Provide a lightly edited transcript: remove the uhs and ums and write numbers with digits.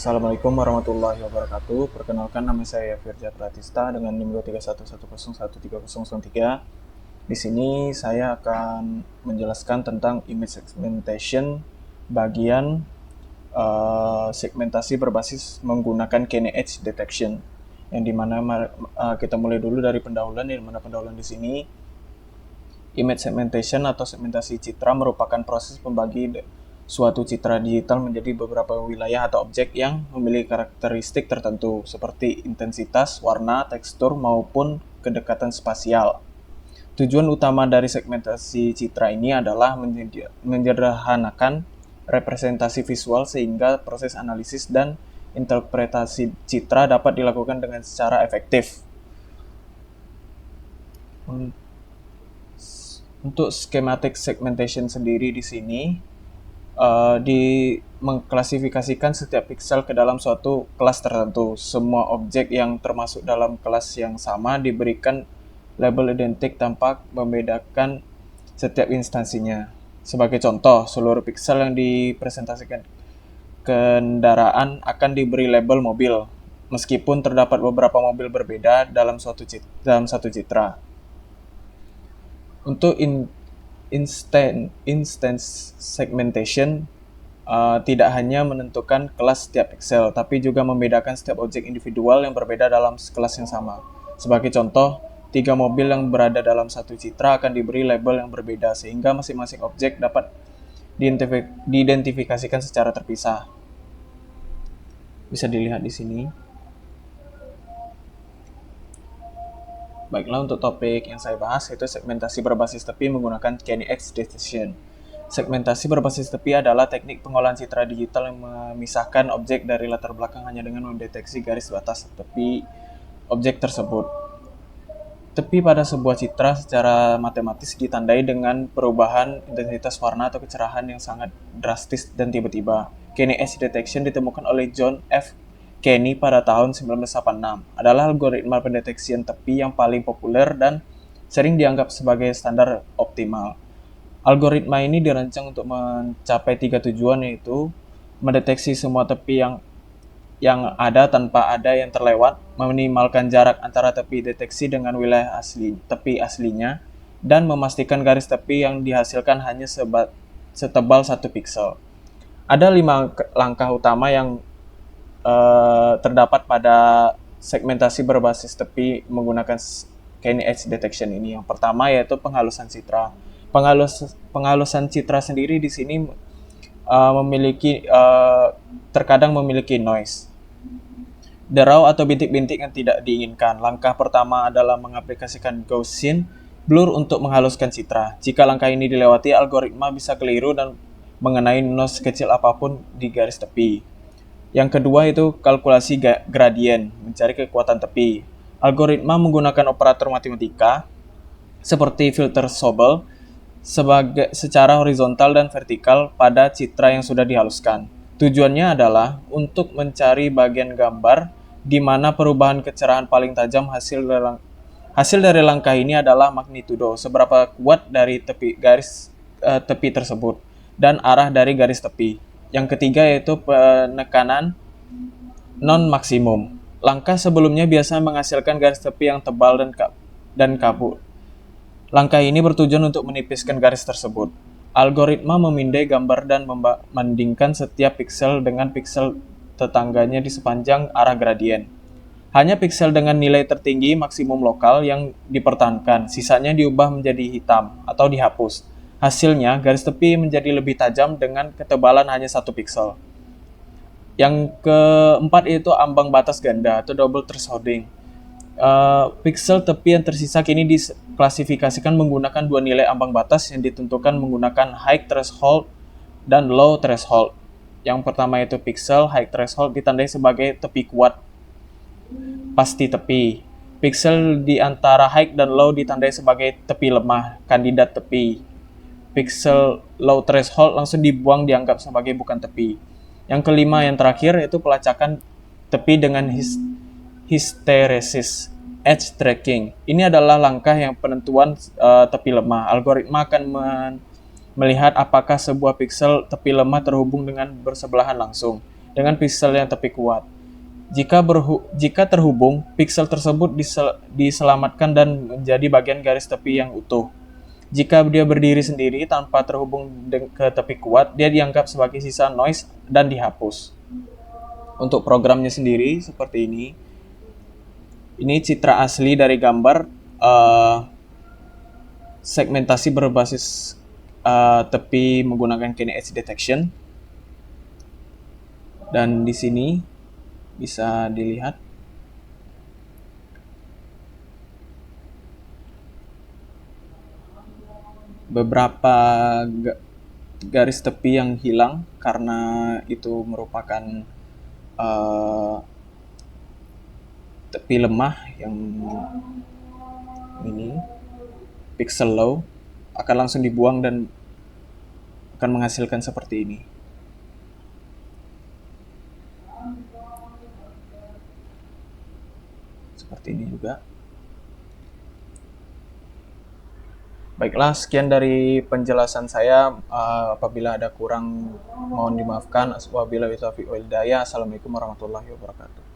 Assalamualaikum warahmatullahi wabarakatuh. Perkenalkan, nama saya Firja Pratista dengan NIM 231101303. Di sini saya akan menjelaskan tentang image segmentation bagian segmentasi berbasis menggunakan Kine Edge Detection. Yang dimana kita mulai dulu dari pendahuluan, di mana pendahuluan di sini image segmentation atau segmentasi citra merupakan proses pembagi suatu citra digital menjadi beberapa wilayah atau objek yang memiliki karakteristik tertentu seperti intensitas, warna, tekstur, maupun kedekatan spasial. Tujuan utama dari segmentasi citra ini adalah menyederhanakan representasi visual sehingga proses analisis dan interpretasi citra dapat dilakukan dengan secara efektif. Untuk schematic segmentation sendiri di sini mengklasifikasikan setiap pixel ke dalam suatu kelas tertentu. Semua objek yang termasuk dalam kelas yang sama diberikan label identik tanpa membedakan setiap instansinya. Sebagai contoh, seluruh pixel yang dipresentasikan kendaraan akan diberi label mobil, meskipun terdapat beberapa mobil berbeda dalam satu citra. Untuk instance segmentation tidak hanya menentukan kelas setiap pixel, tapi juga membedakan setiap objek individual yang berbeda dalam kelas yang sama. Sebagai contoh, 3 mobil yang berada dalam satu citra akan diberi label yang berbeda, sehingga masing-masing objek dapat diidentifikasikan secara terpisah. Bisa dilihat di sini. Baiklah, untuk topik yang saya bahas yaitu segmentasi berbasis tepi menggunakan Kine Edge Detection. Segmentasi berbasis tepi adalah teknik pengolahan citra digital yang memisahkan objek dari latar belakang hanya dengan mendeteksi garis batas tepi objek tersebut. Tepi pada sebuah citra secara matematis ditandai dengan perubahan intensitas warna atau kecerahan yang sangat drastis dan tiba-tiba. Kine Edge Detection ditemukan oleh John F. Kane pada tahun 1986, adalah algoritma pendeteksian tepi yang paling populer dan sering dianggap sebagai standar optimal. Algoritma ini dirancang untuk mencapai 3 tujuan, yaitu mendeteksi semua tepi yang ada tanpa ada yang terlewat, meminimalkan jarak antara tepi deteksi dengan wilayah tepi aslinya, dan memastikan garis tepi yang dihasilkan hanya setebal 1 pixel. Ada 5 langkah utama yang terdapat pada segmentasi berbasis tepi menggunakan Kine Edge Detection ini. Yang pertama yaitu penghalusan citra. Penghalusan citra sendiri di sini terkadang memiliki noise, derau atau bintik-bintik yang tidak diinginkan. Langkah pertama adalah mengaplikasikan Gaussian blur untuk menghaluskan citra. Jika langkah ini dilewati, algoritma bisa keliru dan mengenai noise kecil apapun di garis tepi. Yang kedua itu kalkulasi gradien, mencari kekuatan tepi. Algoritma menggunakan operator matematika seperti filter Sobel secara horizontal dan vertikal pada citra yang sudah dihaluskan. Tujuannya adalah untuk mencari bagian gambar di mana perubahan kecerahan paling tajam. Hasil dari langkah ini adalah magnitudo, seberapa kuat dari garis tepi tersebut, dan arah dari garis tepi. Yang ketiga yaitu penekanan non-maksimum. Langkah sebelumnya biasanya menghasilkan garis tepi yang tebal dan kabut. Langkah ini bertujuan untuk menipiskan garis tersebut. Algoritma memindai gambar dan membandingkan setiap pixel dengan pixel tetangganya di sepanjang arah gradien. Hanya pixel dengan nilai tertinggi maksimum lokal yang dipertahankan, sisanya diubah menjadi hitam atau dihapus. Hasilnya, garis tepi menjadi lebih tajam dengan ketebalan hanya 1 pixel. Yang keempat yaitu ambang batas ganda atau double thresholding. Pixel tepi yang tersisa kini diklasifikasikan menggunakan 2 nilai ambang batas yang ditentukan menggunakan high threshold dan low threshold. Yang pertama yaitu pixel high threshold ditandai sebagai tepi kuat, pasti tepi. Pixel di antara high dan low ditandai sebagai tepi lemah, kandidat tepi. Pixel low threshold langsung dibuang, dianggap sebagai bukan tepi. Yang kelima, yang terakhir, yaitu pelacakan tepi dengan hysteresis, edge tracking. Ini adalah langkah yang penentuan tepi lemah. Algoritma akan melihat apakah sebuah pixel tepi lemah terhubung dengan bersebelahan langsung. dengan piksel yang tepi kuat. Jika terhubung, piksel tersebut diselamatkan dan menjadi bagian garis tepi yang utuh. Jika dia berdiri sendiri tanpa terhubung ke tepi kuat, dia dianggap sebagai sisa noise dan dihapus. Untuk programnya sendiri seperti ini. Ini citra asli dari gambar segmentasi berbasis tepi menggunakan Kine Edge Detection. Dan di sini bisa dilihat beberapa garis tepi yang hilang karena itu merupakan tepi lemah yang ini pixel low akan langsung dibuang dan akan menghasilkan seperti ini. Seperti ini juga. Baiklah, sekian dari penjelasan saya. Apabila ada kurang, mohon dimaafkan. Wabillahi taufiq wal hidayah. Assalamualaikum warahmatullahi wabarakatuh.